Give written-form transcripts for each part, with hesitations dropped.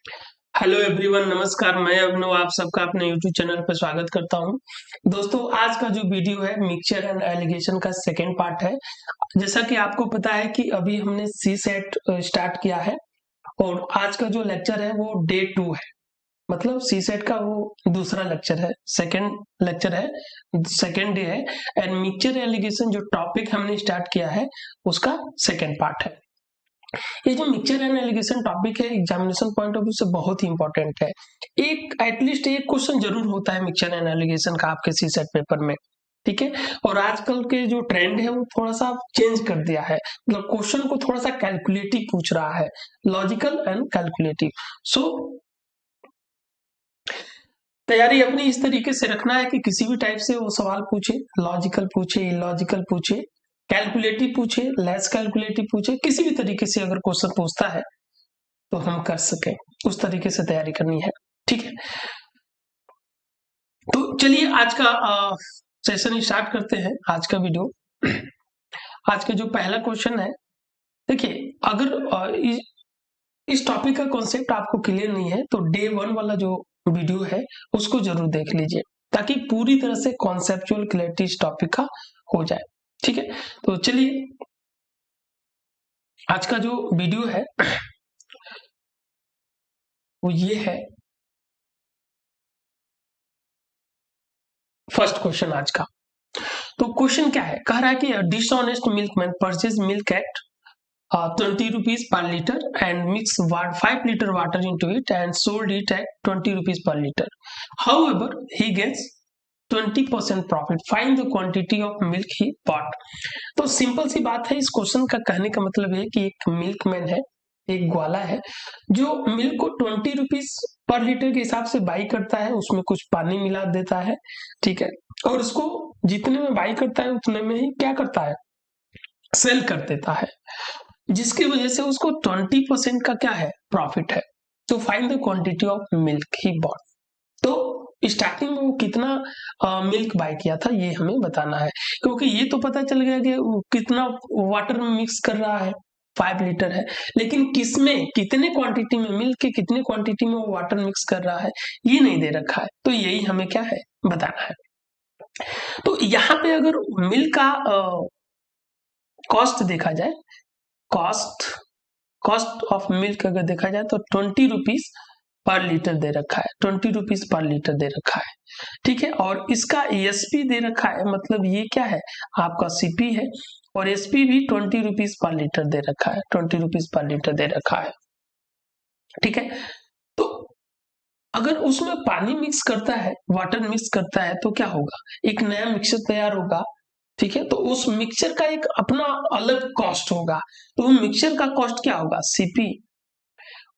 Hello everyone, नमस्कार। मैं अभिनव आप सबका अपने यूट्यूब चैनल पर स्वागत करता हूं। दोस्तों, आज का जो वीडियो है मिक्सचर एंड एलिगेशन का सेकेंड पार्ट है। जैसा कि आपको पता है कि अभी हमने सी सेट स्टार्ट किया है और आज का जो लेक्चर है वो डे 2 है। मतलब सी सेट का वो दूसरा लेक्चर है, सेकेंड लेक्चर है, सेकेंड डे है। एंड मिक्सचर एलिगेशन जो टॉपिक हमने स्टार्ट किया है उसका सेकेंड पार्ट है। ये जो मिक्सचर एंड एलिगेशन टॉपिक है एग्जामिनेशन पॉइंट ऑफ व्यू से बहुत ही इंपॉर्टेंट है। एक एटलीस्ट एक क्वेश्चन जरूर होता है मिक्सचर एंड एलिगेशन का आपके सी सेट पेपर में। ठीक है। और आजकल के जो ट्रेंड है वो थोड़ा सा चेंज कर दिया है, मतलब क्वेश्चन को थोड़ा सा कैलकुलेटिव पूछ रहा है, लॉजिकल एंड कैलकुलेटिव। सो तैयारी अपनी इस तरीके से रखना है कि किसी भी टाइप से वो सवाल पूछे, लॉजिकल पूछे, इलॉजिकल पूछे, कैलकुलेटिव पूछे, लेस कैलकुलेटिव पूछे, किसी भी तरीके से अगर क्वेश्चन पूछता है तो हम कर सकें, उस तरीके से तैयारी करनी है। ठीक है, तो चलिए आज का सेशन स्टार्ट करते हैं, आज का वीडियो। आज का जो पहला क्वेश्चन है, देखिए अगर इस टॉपिक का कॉन्सेप्ट आपको क्लियर नहीं है तो डे 1 वाला जो वीडियो है उसको जरूर देख लीजिए, ताकि पूरी तरह से कॉन्सेप्चुअल क्लैरिटी इस टॉपिक का हो जाए। ठीक है, तो चलिए आज का जो वीडियो है वो ये है। फर्स्ट क्वेश्चन आज का, तो क्वेश्चन क्या है, कह रहा है कि dishonest milkman purchase milk eight 20 rupees per liter and mix 5 liter water into it and sold it at 20 rupees per liter. However, he gets 20% profit. Find the quantity of milk he bought. तो simple सी बात है, इस question का कहने का मतलब है कि एक मिल्कमैन है, एक ग्वाला है जो मिल्क को 20 रुपीज पर लीटर के हिसाब से बाई करता है, उसमें कुछ पानी मिला देता है। ठीक है, और उसको जितने में बाई करता है उतने में ही क्या करता है, सेल कर देता है, जिसकी वजह से उसको 20% का क्या है, प्रॉफिट है। तो find the quantity of milk he bought. तो स्टार्टिंग में वो कितना मिल्क बाय किया था ये हमें बताना है, क्योंकि ये तो पता चल गया कि वो कितना वाटर में मिक्स कर रहा है, 5 लीटर है, लेकिन किसमें कितने क्वांटिटी में मिल्क के कितने क्वांटिटी में वो वाटर मिक्स कर रहा है ये नहीं दे रखा है, तो यही हमें क्या है बताना है। तो यहाँ पे अगर मिल्क का कॉस्ट देखा जाए, कॉस्ट ऑफ मिल्क अगर देखा जाए तो 20 रुपीज पर लीटर दे रखा है, 20 रुपीज पर लीटर दे रखा है। ठीक है, और इसका एसपी दे रखा है, मतलब ये क्या है आपका सीपी है, और एसपी भी 20 रुपीज पर लीटर दे रखा है, 20 रुपीज पर लीटर दे रखा है। ठीक है, तो अगर उसमें पानी मिक्स करता है, वाटर मिक्स करता है, तो क्या होगा, एक नया मिक्सचर तैयार होगा। ठीक है, तो उस मिक्सचर का एक अपना अलग कॉस्ट होगा, तो मिक्सचर का कॉस्ट क्या होगा, CP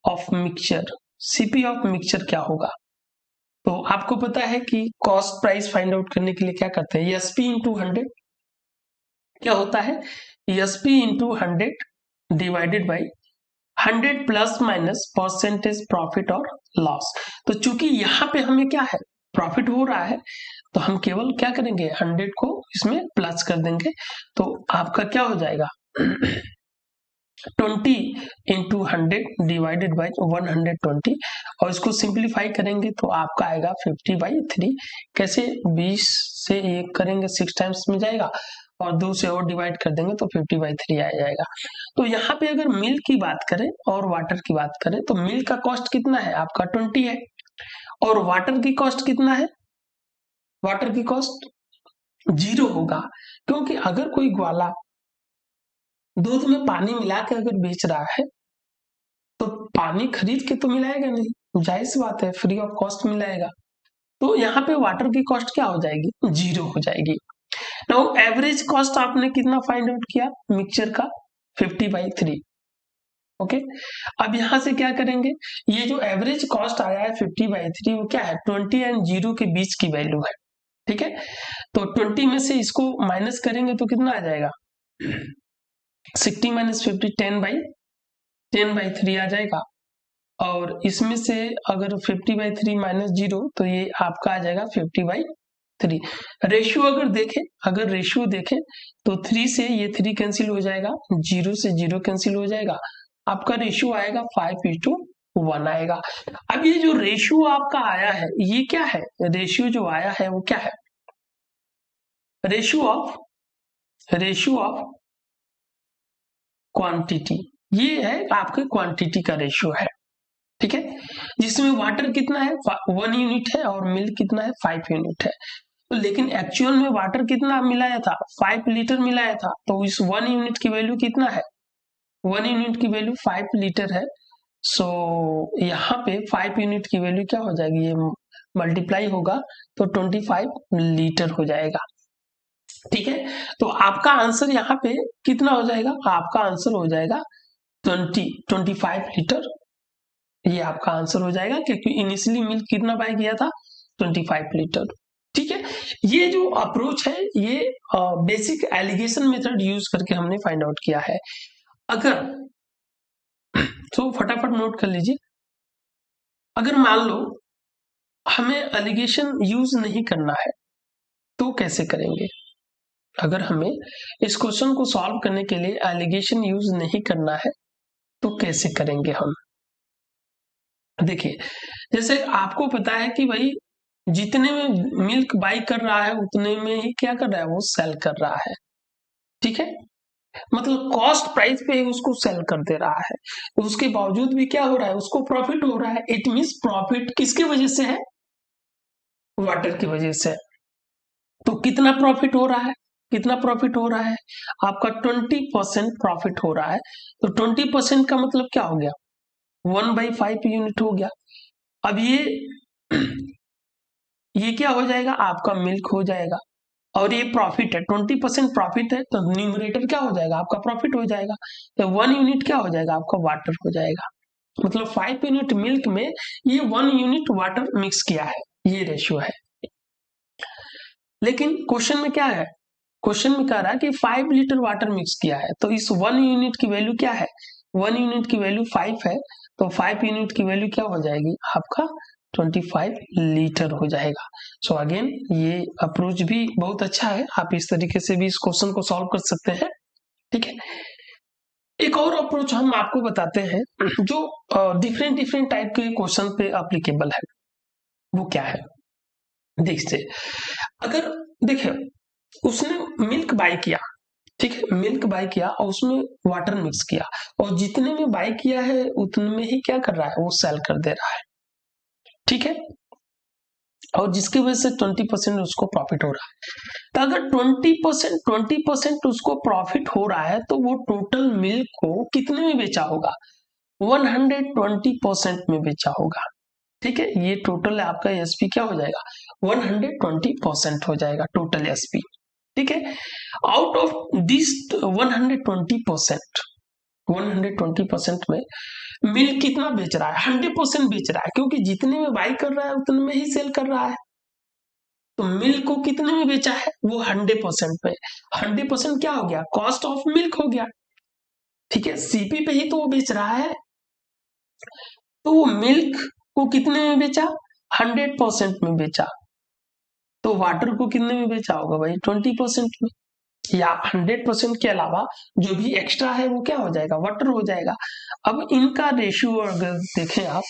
of mixture. CP of mixture क्या होगा, तो आपको पता है कि कॉस्ट प्राइस फाइंड आउट करने के लिए क्या करते हैं, एसपी इंटू 100 क्या होता है, SP into 100 divided by 100 plus minus percentage profit और लॉस। तो चूंकि यहाँ पे हमें क्या है, प्रॉफिट हो रहा है, तो हम केवल क्या करेंगे, 100 को इसमें प्लस कर देंगे, तो आपका क्या हो जाएगा 20 इंटू 100 डिवाइडेड बाई 120, और इसको सिंप्लीफाई करेंगे तो आपका आएगा 50/3। कैसे, 20 से 1 करेंगे 6 टाइम्स में जाएगा, और 2 से और डिवाइड कर देंगे तो 50/3 आ जाएगा। तो यहाँ पे अगर मिल्क की बात करें और वाटर की बात करें तो मिल्क का कॉस्ट कितना है आपका 20 है, और वाटर की कॉस्ट कितना है, वाटर की कॉस्ट 0 होगा, क्योंकि अगर कोई ग्वाला दूध में पानी मिला के अगर बेच रहा है तो पानी खरीद के तो मिलाएगा नहीं, जाहिर सी बात है फ्री ऑफ कॉस्ट मिलाएगा, तो यहाँ पे वाटर की कॉस्ट क्या हो जाएगी, 0 हो जाएगी। नाउ एवरेज कॉस्ट आपने कितना फाइंड आउट किया मिक्सचर का, 50/3। ओके, अब यहां से क्या करेंगे, ये जो एवरेज कॉस्ट आया है 50/3 वो क्या है, 20 एंड 0 के बीच की वैल्यू है। ठीक है, तो 20 में से इसको माइनस करेंगे तो कितना आ जाएगा, 60 माइनस 50 10/3 आ जाएगा, और इसमें से अगर 50/3 माइनस 0 तो ये आपका आ जाएगा 50/3। रेशियो अगर रेशियो देखें तो 3 से ये 3 कैंसिल हो जाएगा, 0 से 0 कैंसिल हो जाएगा, आपका रेशियो आएगा 5:1। 1 आएगा। अब ये जो रेशियो आपका आया है ये क्या है, रेशियो जो आया है वो क्या है, रेशियो ऑफ क्वांटिटी, ये है आपके क्वांटिटी का रेशियो है, ठीक है, जिसमें वाटर कितना है 1 यूनिट है और मिल्क कितना है 5 यूनिट है। तो लेकिन एक्चुअल में वाटर कितना मिलाया था, 5 लीटर मिलाया था, तो इस 1 यूनिट की वैल्यू कितना है, 1 यूनिट की वैल्यू 5 लीटर है। सो यहाँ पे 5 यूनिट की वैल्यू क्या हो जाएगी, ये मल्टीप्लाई होगा तो 25 लीटर हो जाएगा, ठीक है। तो आपका आंसर यहाँ पे कितना हो जाएगा, आपका आंसर हो जाएगा 25 लीटर, ये आपका आंसर हो जाएगा, क्योंकि इनिशियली मिल्क कितना बाय किया था 25 लीटर, ठीक है। ये जो अप्रोच है ये बेसिक एलिगेशन मेथड यूज करके हमने फाइंड आउट किया है। अगर तो फटाफट नोट कर लीजिए, अगर मान लो हमें एलिगेशन यूज नहीं करना है तो कैसे करेंगे, अगर हमें इस क्वेश्चन को सॉल्व करने के लिए एलिगेशन यूज नहीं करना है तो कैसे करेंगे हम। देखिए जैसे आपको पता है कि भाई जितने में मिल्क बाई कर रहा है उतने में ही क्या कर रहा है, वो सेल कर रहा है, ठीक है, मतलब कॉस्ट प्राइस पे ही उसको सेल कर दे रहा है, तो उसके बावजूद भी क्या हो रहा है, उसको प्रॉफिट हो रहा है। इट मींस प्रॉफिट किसकी वजह से है, वाटर की वजह से। तो कितना प्रॉफिट हो रहा है, कितना प्रॉफिट हो रहा है, आपका 20% प्रॉफिट हो रहा है। तो 20% का मतलब क्या हो गया, 1/5 यूनिट हो गया। अब ये क्या हो जाएगा, आपका मिल्क हो जाएगा, और ये प्रॉफिट है, 20% प्रॉफिट है, तो न्यूमरेटर क्या हो जाएगा, आपका प्रॉफिट हो जाएगा। तो 1 यूनिट क्या हो जाएगा, आपका वाटर हो जाएगा। मतलब 5 यूनिट मिल्क में ये 1 यूनिट वाटर मिक्स किया है, ये रेशियो है। लेकिन क्वेश्चन में क्या है, क्वेश्चन में कह रहा है कि 5 लीटर वाटर मिक्स किया है, तो इस 1 यूनिट की वैल्यू क्या है, 1 यूनिट की वैल्यू 5 है, तो 5 यूनिट की वैल्यू क्या हो जाएगी, आपका 25 लीटर हो जाएगा। सो अगेन ये अप्रोच भी बहुत अच्छा है, आप इस तरीके से भी इस क्वेश्चन को सॉल्व कर सकते हैं, ठीक है। एक और अप्रोच हम आपको बताते हैं जो डिफरेंट डिफरेंट टाइप के क्वेश्चन पे अप्लीकेबल है, वो क्या है, देखिए अगर देखिए उसने मिल्क बाय किया, ठीक है, मिल्क बाय किया और उसमें वाटर मिक्स किया, और जितने में बाय किया है उतने में ही क्या कर रहा है, वो सेल कर दे रहा है, ठीक है, और जिसकी वजह से 20% उसको प्रॉफिट हो रहा है। तो अगर 20% उसको प्रॉफिट हो रहा है तो वो टोटल मिल्क को कितने में बेचा होगा, 120% में बेचा होगा, ठीक है। ये टोटल आपका एसपी क्या हो जाएगा, 120% हो जाएगा टोटल एसपी, ठीक है। आउट ऑफ दिस 120% में मिल्क कितना बेच रहा है, 100% बेच रहा है, क्योंकि जितने में बाई कर रहा है उतने में ही सेल कर रहा है। तो मिल्क को कितने में बेचा है, वो 100% में, 100% क्या हो गया, कॉस्ट ऑफ मिल्क हो गया, ठीक है, सीपी पे ही तो वो बेच रहा है। तो वो मिल्क को कितने में बेचा, 100% में बेचा, तो वाटर को कितने में बेचा होगा भाई, 20% में, या 100% के अलावा जो भी एक्स्ट्रा है वो क्या हो जाएगा, वाटर हो जाएगा। अब इनका रेशियो अगर देखें आप,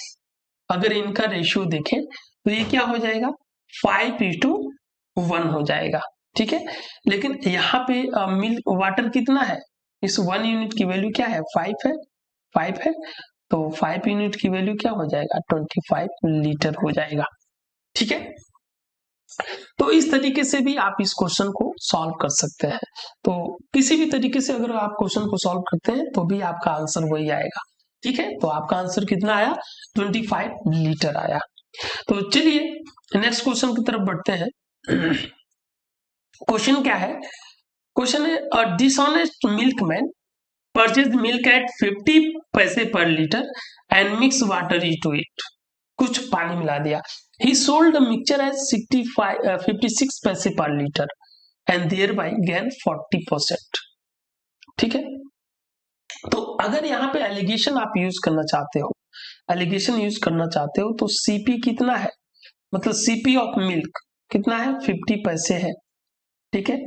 अगर इनका रेशियो देखें तो ये क्या हो जाएगा, 5:1 हो जाएगा, ठीक है। लेकिन यहाँ पे मिल्क वाटर कितना है, इस 1 यूनिट की वैल्यू क्या है, 5 है, तो 5 यूनिट की वैल्यू क्या हो जाएगा, 25 लीटर हो जाएगा, ठीक है। तो इस तरीके से भी आप इस क्वेश्चन को सॉल्व कर सकते हैं। तो किसी भी तरीके से अगर आप क्वेश्चन को सॉल्व करते हैं तो भी आपका आंसर वही आएगा, ठीक है। तो आपका आंसर कितना आया, 25 लीटर आया। तो चलिए नेक्स्ट क्वेश्चन की तरफ बढ़ते हैं। क्वेश्चन क्या है, क्वेश्चन है a dishonest milkman purchase milk at 50 पैसे per litre and mix water into it, कुछ पानी मिला दिया। He sold the mixture at 56 पैसे per litre and thereby gain 40%, ठीक है। तो अगर यहाँ पे एलिगेशन आप यूज करना चाहते हो, एलिगेशन यूज करना चाहते हो तो सीपी कितना है, मतलब सीपी ऑफ मिल्क कितना है, 50 पैसे है, ठीक है,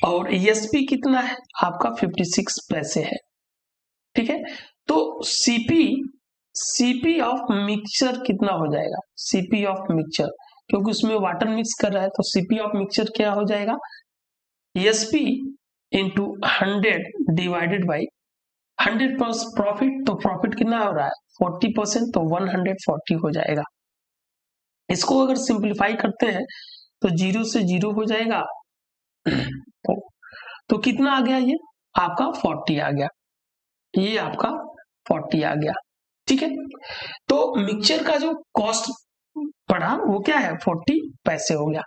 और एसपी कितना है आपका 56 पैसे है, ठीक है। तो सीपी सीपी ऑफ मिक्सचर कितना हो जाएगा, सीपी ऑफ मिक्सचर, क्योंकि उसमें वाटर मिक्स कर रहा है तो सीपी ऑफ मिक्सचर क्या हो जाएगा, SP into 100 divided by 100 profit, तो प्रॉफिट कितना हो रहा है 40%, तो 140 हो जाएगा। इसको अगर सिंप्लीफाई करते हैं तो 0 से 0 हो जाएगा तो कितना आ गया, ये आपका 40 आ गया, ये आपका 40 आ गया। ठीक है, तो मिक्सचर का जो कॉस्ट पड़ा वो क्या है 40 पैसे हो गया।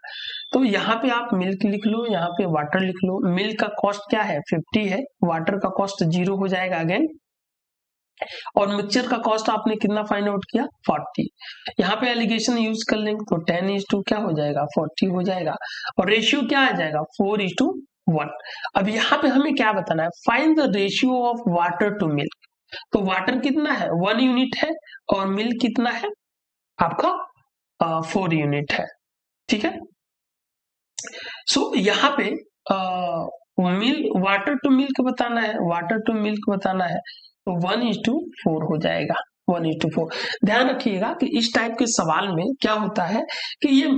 तो यहाँ पे आप मिल्क लिख लो, यहाँ पे वाटर लिख लो। मिल्क का कॉस्ट क्या है 50 है, वाटर का कॉस्ट 0 हो जाएगा अगेन, और मिक्सचर का कॉस्ट आपने कितना फाइंड आउट किया 40। यहाँ पे एलिगेशन यूज कर लेंगे तो 10:2 क्या हो जाएगा 40 हो जाएगा, और रेशियो क्या आ जाएगा 4:1। अब यहाँ पे हमें क्या बताना है, find the ratio of water to milk. तो वाटर कितना है 1 यूनिट है, और मिल्क कितना है आपका 4 यूनिट है। ठीक है, सो यहाँ पे मिल्क वाटर टू मिल्क बताना है, वाटर टू मिल्क बताना है, तो 1:4 हो जाएगा, 1:4। ध्यान रखिएगा कि इस टाइप के सवाल में क्या होता है कि ये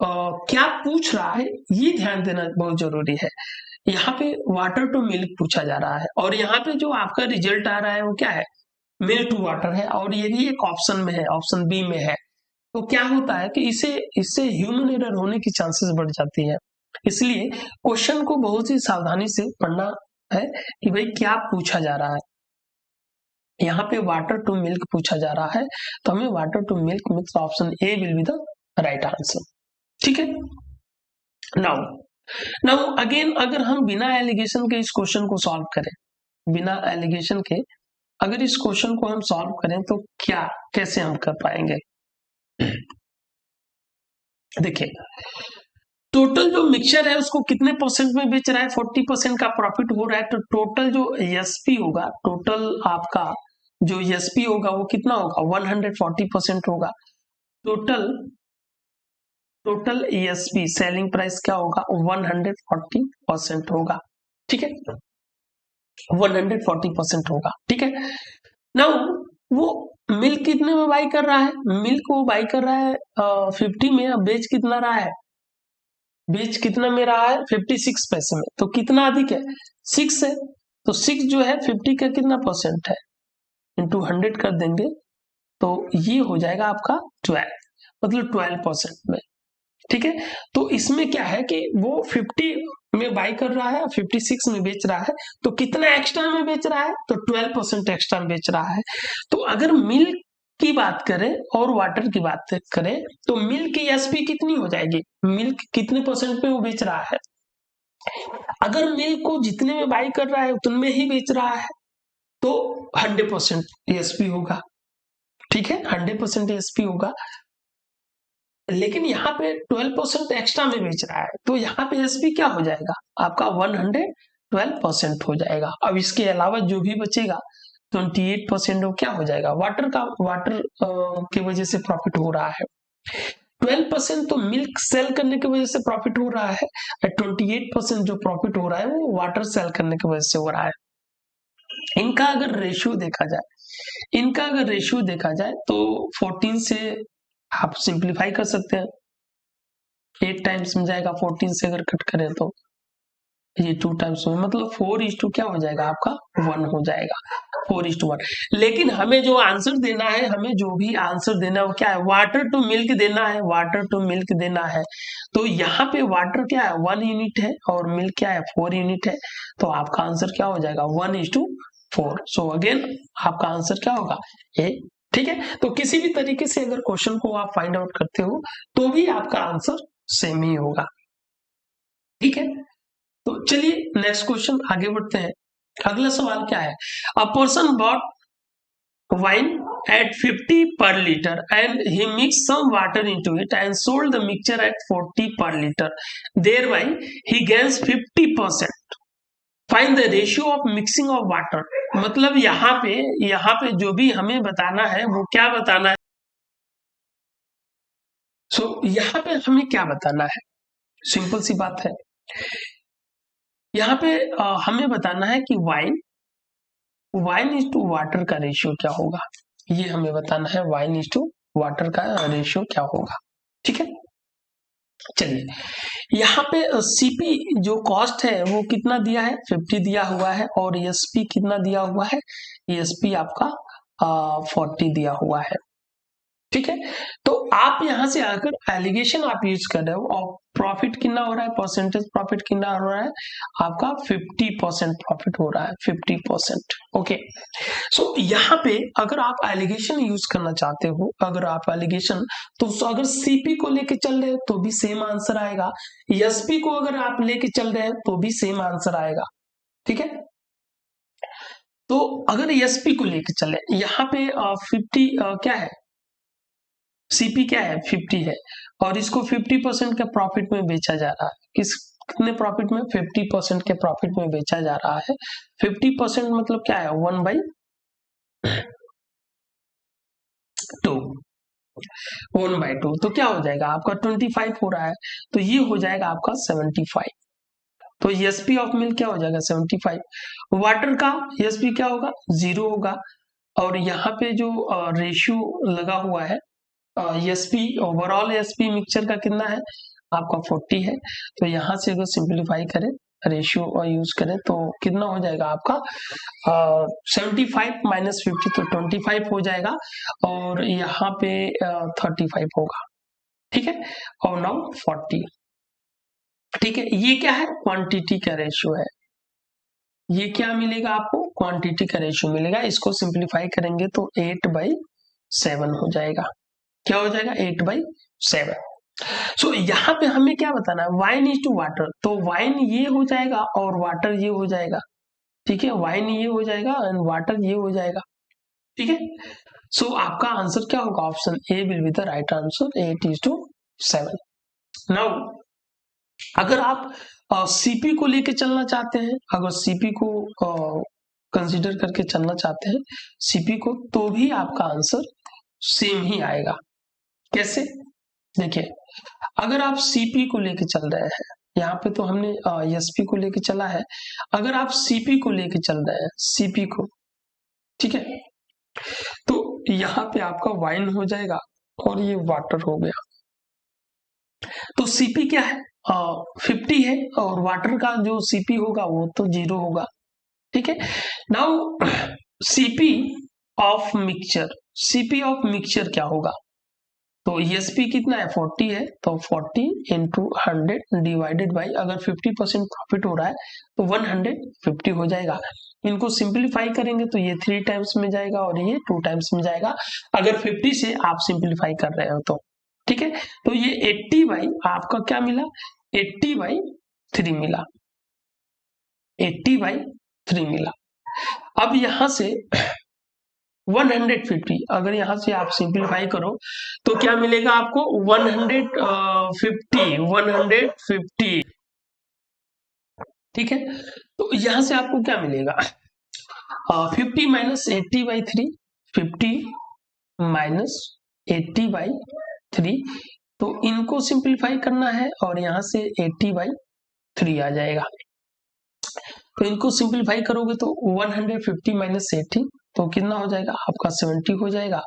क्या पूछ रहा है ये ध्यान देना बहुत जरूरी है। यहाँ पे वाटर टू मिल्क पूछा जा रहा है, और यहाँ पे जो आपका रिजल्ट आ रहा है वो क्या है मिल्क टू वाटर है, और ये भी एक ऑप्शन में है, ऑप्शन बी में है। तो क्या होता है कि इससे ह्यूमन एरर होने की चांसेस बढ़ जाती है। इसलिए क्वेश्चन को बहुत ही सावधानी से पढ़ना है कि भाई क्या पूछा जा रहा है। यहाँ पे वाटर टू मिल्क पूछा जा रहा है, तो हमें water to milk mix option A will be the right answer. ठीक है, नाउ अगेन अगर हम बिना एलिगेशन के इस क्वेश्चन को सॉल्व करें, बिना एलिगेशन के अगर इस क्वेश्चन को हम सॉल्व करें तो क्या कैसे हम कर पाएंगे। देखिए, टोटल जो मिक्सचर है उसको कितने परसेंट में बेच रहा है 40% का प्रॉफिट हो रहा है, तो टोटल जो एसपी होगा, टोटल आपका जो एसपी होगा वो कितना होगा 140% होगा। टोटल एसपी सेलिंग प्राइस क्या होगा 140% होगा। ठीक है, 140% होगा। ठीक है, नाउ वो मिल्क कितने में बाई कर रहा है, मिल्क वो बाई कर रहा है 50 में, अब बेच कितना रहा है, बेच कितना में रहा है 56 पैसे में, तो कितना अधिक है 6 है, तो 6 जो है 50 का कितना परसेंट है इंटू 100 कर देंगे तो ये हो जाएगा आपका 12, मतलब 12% में। ठीक है, तो इसमें क्या है कि वो 50 में बाई कर रहा है, 56 में बेच रहा है, तो कितना एक्स्ट्रा में बेच रहा है, तो 12% एक्स्ट्रा में बेच रहा है। तो अगर मिल्क की बात करें और वाटर की बात करें तो मिल्क की एसपी कितनी हो जाएगी, मिल्क कितने परसेंट पे वो बेच रहा है, अगर मिल्क को जितने में बाई कर रहा है उतने में ही बेच रहा है तो 100% एसपी होगा। ठीक है, 100% एसपी होगा, लेकिन यहाँ पे 12% एक्स्ट्रा में बेच रहा है, तो यहाँ पे एसपी क्या हो जाएगा आपका 112% हो जाएगा। अब इसके अलावा जो भी बचेगा 28% वो क्या हो जाएगा वाटर का, वाटर की वजह से प्रॉफिट हो रहा है। 12% तो मिल्क सेल करने की वजह से प्रॉफिट हो रहा है, 28% जो प्रॉफिट हो रहा है वो वाटर सेल करने की वजह से हो रहा है। इनका अगर रेशियो देखा जाए तो 14 से आप सिंप्लीफाई कर सकते हैं, 8 टाइम्स में जाएगा, 14 से अगर कट करें तो ये 2 टाइम्स में, मतलब 4:2 क्या हो जाएगा आपका 1 हो जाएगा, 4:1। लेकिन हमें जो आंसर देना है, हमें जो भी आंसर देना है वो क्या है वाटर टू मिल्क देना है, वाटर टू मिल्क देना है। तो यहाँ पे वाटर क्या है 1 यूनिट है और मिल्क क्या है 4 यूनिट है, तो आपका आंसर क्या हो जाएगा 1:4। सो अगेन आपका आंसर क्या होगा ए। ठीक है, तो किसी भी तरीके से अगर क्वेश्चन को आप फाइंड आउट करते हो तो भी आपका आंसर सेम ही होगा। ठीक है, तो चलिए नेक्स्ट क्वेश्चन आगे बढ़ते हैं। अगला सवाल क्या है, a person bought wine at 50 per liter and he mixed some water into it and sold the mixture at 40 per liter, thereby he gains 50%, find the ratio of mixing of water। मतलब यहाँ पे जो भी हमें बताना है वो क्या बताना है, यहाँ पे हमें क्या बताना है, सिंपल सी बात है, यहाँ पे हमें बताना है कि wine wine is to water का रेशियो क्या होगा, ये हमें बताना है। वाइन इज टू वाटर का रेशियो क्या होगा, ठीक है। चलिए यहाँ पे सीपी जो कॉस्ट है वो कितना दिया है, 50 दिया हुआ है, और एसपी कितना दिया हुआ है, एसपी आपका 40 दिया हुआ है, ठीक है। तो आप यहां से अगर एलिगेशन आप यूज कर रहे हो और प्रॉफिट कितना हो रहा है, परसेंटेज प्रॉफिट कितना हो रहा है आपका, 50% प्रॉफिट हो रहा है, 50%, ओके। सो यहाँ पे अगर आप एलिगेशन यूज करना चाहते हो, अगर आप एलिगेशन, तो अगर सीपी को लेके चल रहे हो तो भी सेम आंसर आएगा, एसपी को अगर आप लेके चल रहे हैं तो भी सेम आंसर आएगा, ठीक है। तो अगर एसपी को लेके चले, यहाँ पे 50 क्या है, सीपी क्या है, 50 है, और इसको 50% के प्रॉफिट में बेचा जा रहा है, कितने प्रॉफिट में, 50% के प्रॉफिट में बेचा जा रहा है। 50% मतलब क्या है, 1/2, 1/2, तो क्या हो जाएगा आपका 25 हो रहा है, तो ये हो जाएगा आपका 75। तो एसपी ऑफ मिल्क क्या हो जाएगा, 75। वाटर का एसपी क्या होगा, 0 होगा, और यहाँ पे जो रेशियो लगा हुआ है, एसपी ओवरऑल एसपी मिक्सचर का कितना है आपका, 40 है। तो यहां से अगर सिंप्लीफाई करें, रेशियो यूज करें, तो कितना हो जाएगा आपका 75 माइनस 50, तो 25 हो जाएगा, और यहाँ पे 35 होगा, ठीक है। और नाउ 40, ठीक है। ये क्या है, क्वांटिटी का रेशियो है, ये क्या मिलेगा आपको, क्वांटिटी का रेशियो मिलेगा। इसको सिंप्लीफाई करेंगे तो 8/7 हो जाएगा, क्या हो जाएगा, 8/7। सो यहाँ पे हमें क्या बताना है, वाइन इज टू वाटर, तो वाइन ये हो जाएगा और वाटर ये हो जाएगा, ठीक है। वाइन ये हो जाएगा एंड वाटर ये हो जाएगा, ठीक है। सो आपका आंसर क्या होगा, option A will be the right answer, 8:7। Now अगर आप सीपी को लेके चलना चाहते हैं, अगर सीपी को कंसीडर करके चलना चाहते हैं सीपी को, तो भी आपका आंसर सेम ही आएगा। कैसे, देखिए अगर आप सीपी को लेके चल रहे हैं, यहाँ पे तो हमने एसपी को लेके चला है, अगर आप सीपी को लेके चल रहे हैं, सीपी को, ठीक है, तो यहाँ पे आपका वाइन हो जाएगा और ये वाटर हो गया। तो सीपी क्या है, 50 है, और वाटर का जो सीपी होगा वो तो 0 होगा, ठीक है। Now CP of mixture, CP of mixture क्या होगा, तो एसपी कितना है, 40 है, तो 40 इंटू 100 डिवाइडेड बाई, अगर 50% प्रॉफिट हो रहा है तो 150 हो जाएगा। इनको सिंप्लीफाई करेंगे तो ये 3 टाइम्स में जाएगा और ये 2 टाइम्स में जाएगा, अगर 50 से आप सिंप्लीफाई कर रहे हो तो, ठीक है। तो ये 80 बाई आपका क्या मिला, 80/3 मिला, 80/3 मिला। अब यहां से 150, अगर यहां से आप सिंप्लीफाई करो तो क्या मिलेगा आपको, 150, ठीक है। तो यहां से आपको क्या मिलेगा, 50 माइनस 80/3, 50 माइनस 80/3, तो इनको सिंप्लीफाई करना है और यहां से 80/3 आ जाएगा। तो इनको सिंप्लीफाई करोगे तो 150 माइनस 80, तो कितना हो जाएगा आपका, 70 हो जाएगा,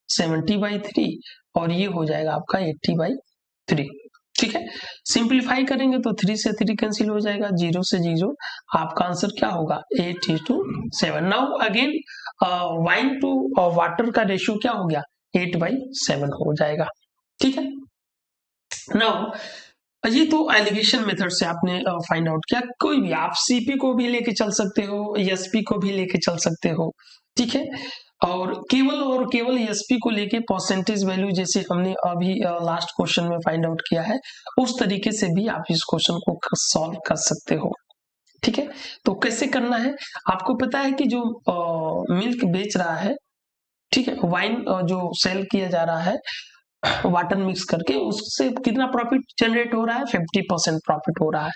70/3, और ये हो जाएगा आपका 80/3, ठीक है। सिंप्लीफाई करेंगे तो 3 से 3 कैंसिल हो जाएगा, 0 से 0, आपका आंसर क्या होगा, 8:7। Now again wine to water का रेशियो क्या हो गया, 8/7 हो जाएगा, ठीक है। नाउ ये तो एलिगेशन मेथड से आपने फाइंड आउट किया, कोई भी आप सीपी को भी लेके चल सकते हो, एसपी को भी लेके चल सकते हो, ठीक है। और केवल एसपी को लेके परसेंटेज वैल्यू जैसे हमने अभी लास्ट क्वेश्चन में फाइंड आउट किया है, उस तरीके से भी आप इस क्वेश्चन को सॉल्व कर सकते हो, ठीक है। तो कैसे करना है, आपको पता है कि जो मिल्क बेच रहा है, ठीक है, वाइन जो सेल किया जा रहा है वाटर मिक्स करके, उससे कितना प्रॉफिट जनरेट हो रहा है, 50% प्रॉफिट हो रहा है।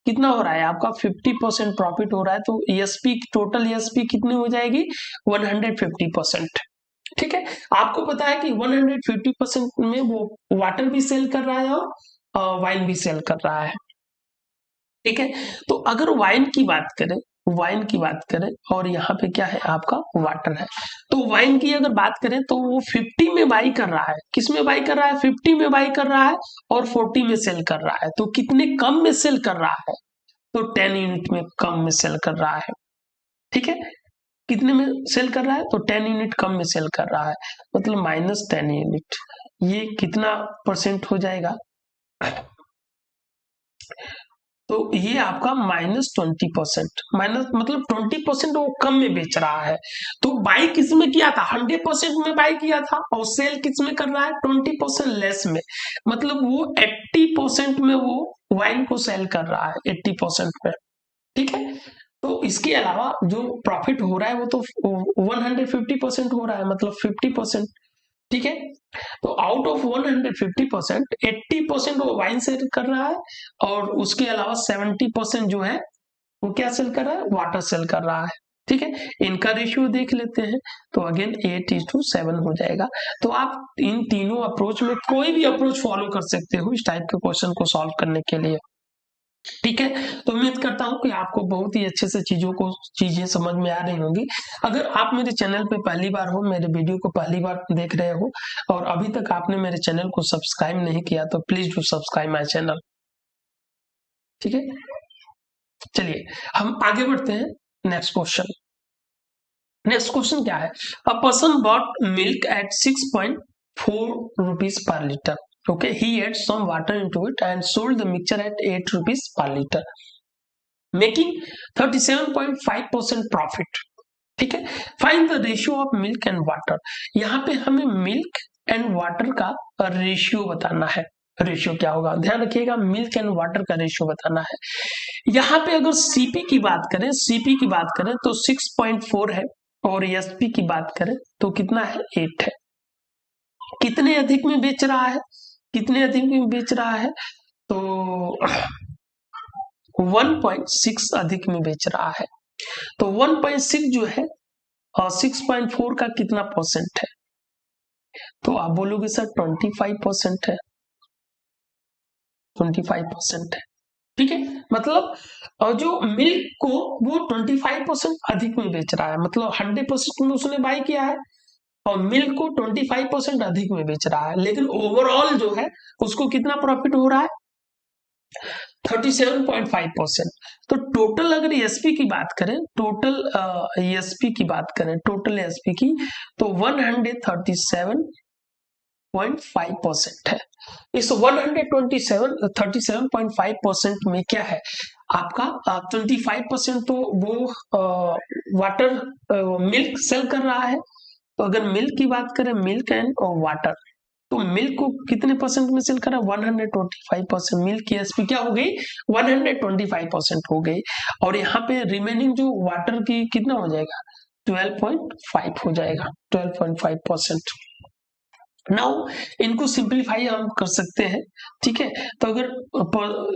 कितना हो रहा है आपका, 50% प्रॉफिट हो रहा है, तो एसपी टोटल एसपी कितनी हो जाएगी, 150%, ठीक है। आपको पता है कि 150% में वो वाटर भी सेल कर रहा है और वाइन भी सेल कर रहा है, ठीक है। तो अगर वाइन की बात करें वाइन की बात करें और यहाँ पे क्या है आपका वाटर है। तो वाइन की अगर बात करें तो वो 50 में बाई कर रहा है। किस में बाई कर रहा है? 50 में बाई कर रहा है और 40 में सेल कर रहा है। तो कितने कम में सेल कर रहा है? तो 10 यूनिट में कम में सेल कर रहा है। ठीक है, कितने में सेल कर रहा है? तो 10 यूनिट कम में सेल कर रहा है, मतलब -10 यूनिट। ये कितना परसेंट हो जाएगा? तो ये आपका -20%, माइनस मतलब 20% वो कम में बेच रहा है। तो बाई किस में किया था? 100% में बाई किया था और सेल किस में कर रहा है? 20% लेस में, मतलब वो 80% में वो वाइन को सेल कर रहा है, 80% में। ठीक है, तो इसके अलावा जो प्रॉफिट हो रहा है वो तो 150% हो रहा है, मतलब 50%। ठीक है, तो आउट ऑफ 150%, 80% वो वाइन सेल कर रहा है और उसके अलावा 70% जो है वो क्या सेल कर रहा है? वाटर सेल कर रहा है। ठीक है, इनका रेशियो देख लेते हैं तो अगेन 8:7 हो जाएगा। तो आप इन तीनों अप्रोच में कोई भी अप्रोच फॉलो कर सकते हो इस टाइप के क्वेश्चन को सॉल्व करने के लिए। ठीक है, तो उम्मीद करता हूं कि आपको बहुत ही अच्छे से चीजें समझ में आ रही होंगी। अगर आप मेरे चैनल पे पहली बार हो, मेरे वीडियो को पहली बार देख रहे हो और अभी तक आपने मेरे चैनल को सब्सक्राइब नहीं किया तो please do subscribe my channel. ठीक है, चलिए हम आगे बढ़ते हैं। नेक्स्ट क्वेश्चन क्या है? A person bought milk at 6.4 rupees per liter. Okay, he adds some water into it and sold the mixture at 8 rupees per liter, making 37.5% profit. ठीक है, find the ratio of milk and water. यहाँ पे हमें milk and water का ratio बताना है। Ratio क्या होगा? ध्यान रखिएगा, मिल्क एंड वाटर का रेशियो बताना है। यहाँ पे अगर सीपी की बात करें तो 6.4 है और एसपी की बात करें तो कितना है? 8 है। कितने अधिक में बेच रहा है? तो 1.6 अधिक में बेच रहा है। तो 1.6 जो है और 6.4 का कितना परसेंट है? तो आप बोलोगे सर 25% है। 25% है। ठीक है, मतलब और जो मिल्क को वो 25% अधिक में बेच रहा है, मतलब 100% में उसने बाई किया है और मिल्क को 25% अधिक में बेच रहा है, लेकिन ओवरऑल जो है उसको कितना प्रॉफिट हो रहा है? 37.5%। तो टोटल अगर एसपी की बात करें, टोटल एसपी की तो 137.5% है। इस 37.5% में क्या है आपका? 25% तो वो वाटर मिल्क सेल कर रहा है। तो अगर मिल्क की बात करें, मिल्क एंड वाटर, तो मिल्क को कितने परसेंट में सेल करा? 125%। मिल्क की एसपी क्या हो गई? 125% हो गई। और यहाँ पे रिमेनिंग जो वाटर की कितना हो जाएगा? 12.5 हो जाएगा, 12.5%। नाउ इनको सिंप्लीफाई हम कर सकते हैं। ठीक है, तो अगर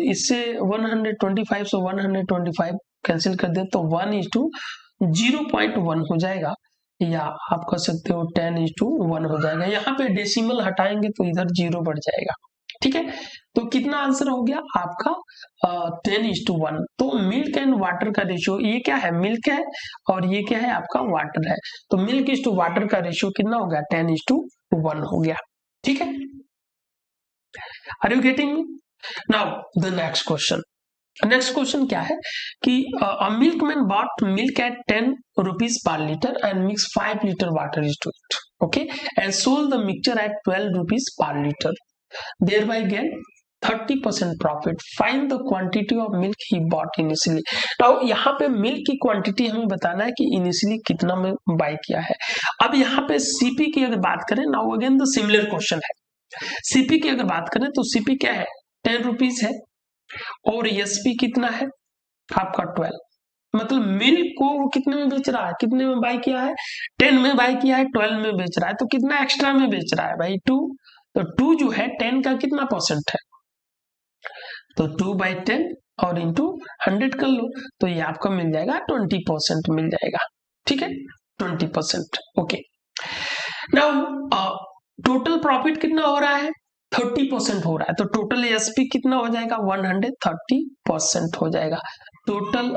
इससे 125 से 125 कैंसिल कर दे तो 1:0.1 हो जाएगा, या आप कर सकते हो 10:1 हो जाएगा। यहाँ पे डेसिमल हटाएंगे तो इधर 0 बढ़ जाएगा। ठीक है, तो कितना आंसर हो गया आपका? 10:1। तो मिल्क एंड वाटर का रेशियो, ये क्या है? मिल्क है और ये क्या है? आपका वाटर है। तो मिल्क इज टू वाटर का रेशियो कितना हो गया? 10:1 हो गया। ठीक है, are you getting me? Now the next question क्या है कि a milkman bought milk at 10 rupees per liter and mixed 5 liter water into it, okay, and sold the mixture at 12 rupees per liter, thereby gain 30% profit. Find the quantity of milk he bought initially. now यहाँ पे milk की quantity हमें बताना है कि initially कितना में bye किया है। अब यहाँ पे सीपी की अगर बात करें, now again the similar question है। सीपी की अगर बात करें तो सीपी क्या है? 10 रुपीज है और एसपी कितना है आपका? 12। मतलब मिल्क को वो कितने में बेच रहा है? कितने में बाय किया है? 10 में बाय किया है, 12 में बेच रहा है, तो कितना एक्स्ट्रा में बेच रहा है भाई? 2। तो 2 जो है 10 का कितना परसेंट है? तो 2/10 और इंटू 100 कर लो तो ये आपका मिल जाएगा 20% मिल जाएगा। ठीक है, 20%। ओके, नाउ टोटल प्रॉफिट कितना हो रहा है? 30% हो रहा है। तो टोटल एसपी कितना हो जाएगा? 130% हो जाएगा। टोटल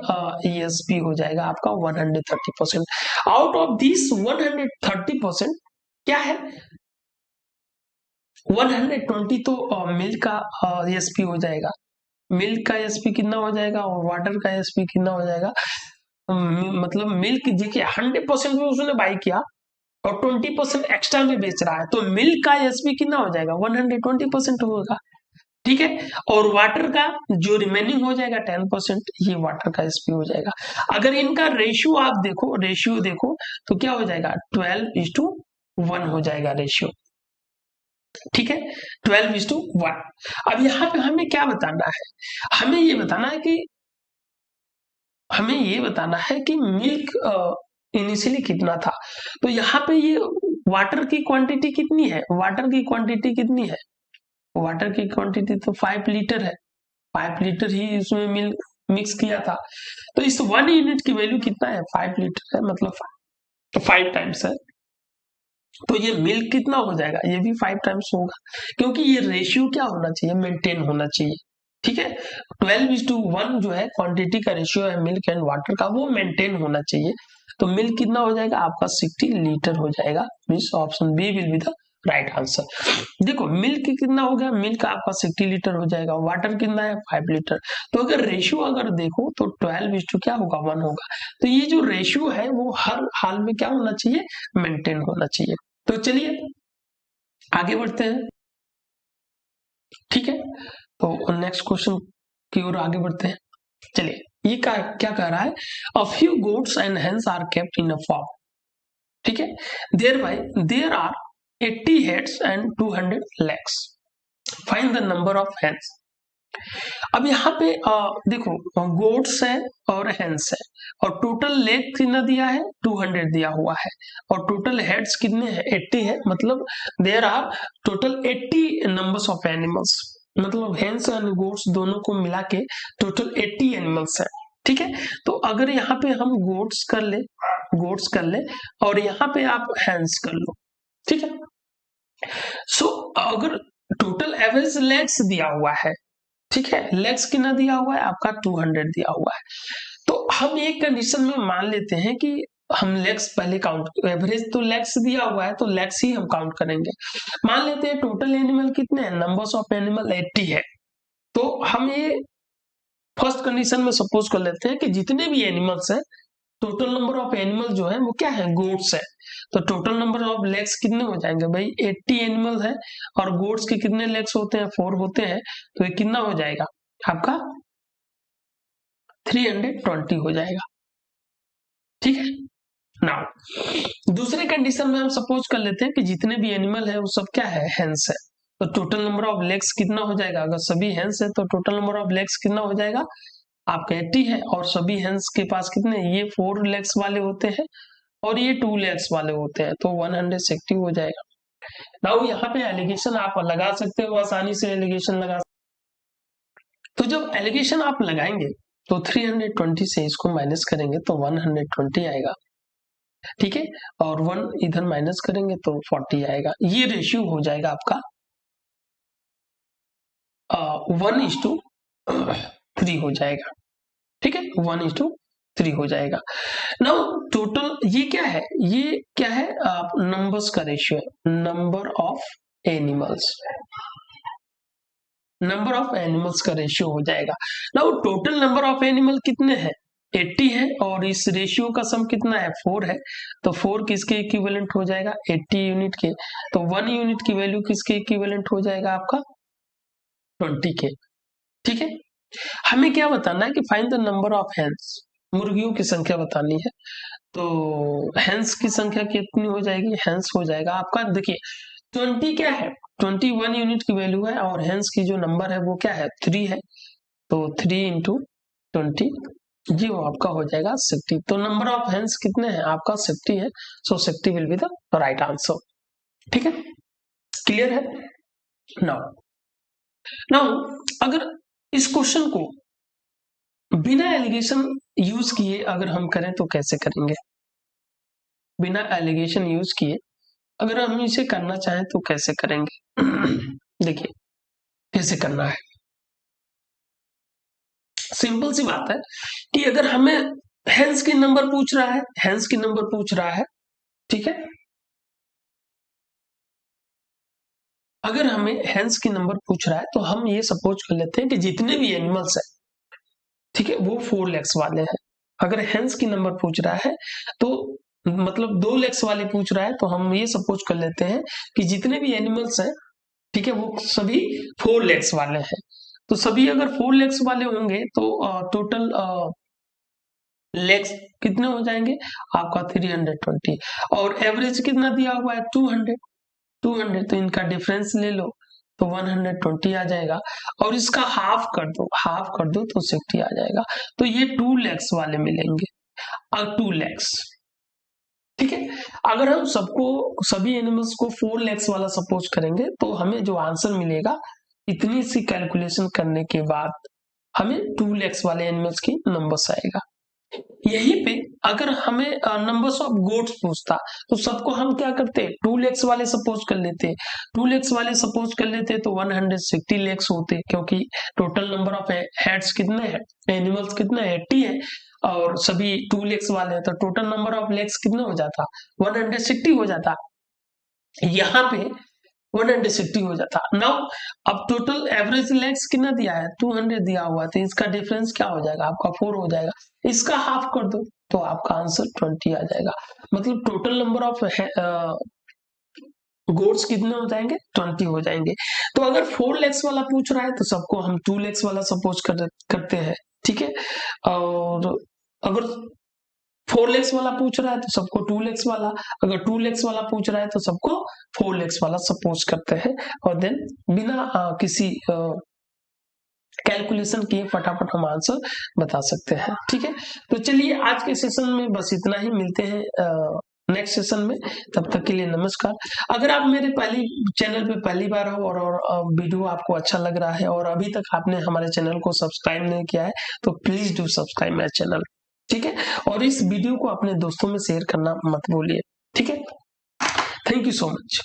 ESP हो जाएगा आपका 130%। आउट ऑफ दिस 130% क्या है, 120 तो मिल्क का ESP हो जाएगा। मिल्क का ESP कितना हो जाएगा और वाटर का ESP कितना हो जाएगा। मतलब मिल्क देखिए 100% में उसने बाई किया और 20% एक्स्ट्रा में बेच रहा है, तो मिल्क का ESP कितना हो जाएगा 120% होगा, ठीक है। और वाटर का जो रिमेनिंग हो जाएगा 10%, ये वाटर का ESP हो जाएगा। अगर इनका रेशियो आप देखो, रेशियो देखो तो क्या हो जाएगा 12:1 हो जाएगा रेशियो, ठीक है, 12:1। अब यहाँ पे हमें क्या बताना है, हमें ये बताना है कि मिल्क इनिशियली कितना था। तो यहाँ पे ये वाटर की क्वांटिटी कितनी है, वाटर की क्वांटिटी कितनी है, वाटर की क्वांटिटी तो 5 लीटर है, 5 लीटर ही इसमें मिल्क मिक्स किया था। तो इस 1 यूनिट की वैल्यू कितना है 5 लीटर है, मतलब 5 टाइम्स है। तो ये मिल्क कितना हो जाएगा, ये भी 5 टाइम्स होगा, क्योंकि ये रेशियो क्या होना चाहिए, मेंटेन होना चाहिए, ठीक है। 12:1 जो है क्वांटिटी का रेशियो है मिल्क एंड वाटर का, वो मेंटेन होना चाहिए। तो मिल्क कितना हो जाएगा आपका 60 लीटर हो जाएगा, means option B will be the right answer. देखो मिल्क कितना हो गया, मिल्क आपका 60 लीटर हो जाएगा, वाटर कितना है 5 लीटर। तो अगर रेशियो अगर देखो तो 12 क्या होगा 1 होगा। तो ये जो रेशियो है वो हर हाल में क्या होना चाहिए, मेंटेन होना चाहिए। तो चलिए आगे बढ़ते हैं, ठीक है। तो नेक्स्ट क्वेश्चन की ओर आगे बढ़ते हैं। चलिए ये क्या कह रहा है, a few goats and hens are kept in a farm, ठीक है, there are 80 heads and 200 legs, find the number of hens. अब यहाँ पे देखो गोट्स है और हेन्स है, और टोटल लेग कितना दिया है 200 दिया हुआ है, और टोटल हेड्स कितने हैं 80 है, मतलब there are total 80 numbers of animals, मतलब हेन्स एंड गोट्स दोनों को मिला के टोटल 80 एनिमल्स है, ठीक है। तो अगर यहाँ पे हम गोट्स कर ले और यहाँ पे आप हेन्स कर लो, ठीक है। सो अगर टोटल एवरेज लेग्स दिया हुआ है, ठीक है, लेग्स कितना दिया हुआ है आपका 200 दिया हुआ है, तो हम एक कंडीशन में मान लेते हैं कि हम लेग्स पहले काउंट, एवरेज तो लेग्स दिया हुआ है तो लेग्स ही हम काउंट करेंगे। मान लेते हैं टोटल एनिमल कितने हैं, नंबर्स ऑफ एनिमल 80 है, तो हम ये फर्स्ट कंडीशन में सपोज कर लेते हैं कि जितने भी एनिमल्स हैं, टोटल नंबर ऑफ एनिमल जो है वो क्या है गोट्स है, तो टोटल नंबर ऑफ लेग्स कितने हो जाएंगे भाई 80 एनिमल है, और गोट्स के कितने लेग्स होते हैं 4 होते हैं, तो ये कितना हो जाएगा आपका 320 हो जाएगा, ठीक है। नाउ दूसरे कंडीशन में हम सपोज कर लेते हैं कि जितने भी एनिमल है वो सब क्या है हेंस है, तो टोटल नंबर ऑफ लेग्स कितना हो जाएगा, अगर सभी हेंस है तो टोटल नंबर ऑफ लेग्स कितना हो जाएगा आपका 80 है, और सभी हेंस के पास कितने, ये 4 लेग्स वाले होते हैं और ये 2 लेग्स वाले होते हैं, तो 160 हो जाएगा। नाउ यहाँ पे एलिगेशन आप लगा सकते हो, आसानी से एलिगेशन लगा, तो जब एलिगेशन आप लगाएंगे तो 320 से इसको माइनस करेंगे तो 120 आएगा, ठीक है, और 1 इधर माइनस करेंगे तो 40 आएगा, ये रेशियो हो जाएगा आपका 1:3 हो जाएगा, ठीक है, 1:3 हो जाएगा। नाउ टोटल ये क्या है, नंबर्स का रेशियो है, नंबर ऑफ एनिमल्स का रेशियो हो जाएगा। Now total number of animal कितने हैं 80 है, और इस रेशियो का सम कितना है 4 है, तो 4 किसके इक्विवेलेंट हो जाएगा 80 यूनिट के, तो 1 यूनिट की वैल्यू किसके इक्विवेलेंट हो जाएगा आपका 20 के, ठीक है। हमें क्या बताना है कि find the number of hens, मुर्गियों की संख्या बतानी है, तो हेन्स की संख्या कितनी हो जाएगी, हेन्स हो जाएगा आपका, देखिए 20 क्या है 21 यूनिट की वैल्यू है, और हेन्स की जो नंबर है वो क्या है 3 है, तो 3 इंटू 20 जी वो आपका हो जाएगा 60, तो नंबर ऑफ हेन्स कितने हैं आपका 60 है, सो 60 will be the right answer, ठीक है, क्लियर है। नाउ अगर इस क्वेश्चन को बिना एलिगेशन यूज किए अगर हम करें तो कैसे करेंगे, बिना एलिगेशन यूज किए अगर हम इसे करना चाहें तो कैसे करेंगे देखिए कैसे करना है, सिंपल सी बात है कि अगर हमें हेंस की नंबर पूछ रहा है, हेंस की नंबर पूछ रहा है, ठीक है, अगर हमें हेंस की नंबर पूछ रहा है तो हम ये सपोज कर लेते हैं कि जितने भी एनिमल्स है, ठीक है, वो 4 लेग्स वाले हैं। अगर हेंस की नंबर पूछ रहा है तो मतलब 2 लेग्स वाले पूछ रहा है तो हम ये सपोज कर लेते हैं कि जितने भी एनिमल्स हैं, ठीक है, वो सभी 4 लेग्स वाले हैं। तो सभी अगर 4 लेग्स वाले होंगे तो टोटल लेग्स कितने हो जाएंगे आपका 320, और एवरेज कितना दिया हुआ है 200, तो इनका डिफरेंस ले लो तो 120 आ जाएगा, और इसका हाफ कर दो तो 60 आ जाएगा। तो ये 2 लेग्स वाले मिलेंगे और 2 लेग्स, ठीक है। अगर हम सभी एनिमल्स को 4 लेग्स वाला सपोज करेंगे तो हमें जो आंसर मिलेगा, इतनी सी कैलकुलेशन करने के बाद हमें 2 लेग्स वाले एनिमल्स की नंबर्स आएगा। यहीं पे अगर हमें नंबर्स ऑफ गोट्स पूछता तो सबको हम क्या करते, 2 लेग्स वाले सपोज कर लेते, 2 लेग्स वाले सपोज कर लेते तो 160 लेग्स होते, क्योंकि टोटल नंबर ऑफ हेड्स कितने हैं, एनिमल्स कितने हैं 80 है, और सभी 2 लेग्स वाले हैं तो टोटल नंबर ऑफ लेग्स कितना हो जाता 160 हो जाता। यहाँ पे 160 हो जाता। नाउ अब टोटल एवरेज लेग्स कितना दिया है 200 दिया हुआ, तो इसका डिफरेंस क्या हो जाएगा आपका 4 हो जाएगा, इसका हाफ कर दो तो आपका आंसर 20 आ जाएगा। मतलब टोटल नंबर ऑफ गोट्स कितने हो जाएंगे 20 हो जाएंगे। तो अगर 4 लेग्स वाला पूछ रहा है तो सबको हम 2 लेग्स वाला सपोज करते हैं, ठीक है, और अगर 4 लेग्स वाला पूछ रहा है तो सबको 2 लेग्स वाला, अगर 2 लेग्स वाला पूछ रहा है तो सबको 4 लेग्स वाला सपोज करते हैं, और देन बिना किसी कैलकुलेशन किए फटाफट हम आंसर बता सकते हैं, ठीक है। तो चलिए आज के सेशन में बस इतना ही, मिलते हैं नेक्स्ट सेशन में, तब तक के लिए नमस्कार। अगर आप मेरे चैनल पे पहली बार हो और वीडियो आपको अच्छा लग रहा है और अभी तक आपने हमारे चैनल को सब्सक्राइब नहीं किया है तो please do subscribe my channel, ठीक है, और इस वीडियो को अपने दोस्तों में शेयर करना मत भूलिए, ठीक है। Thank you so much.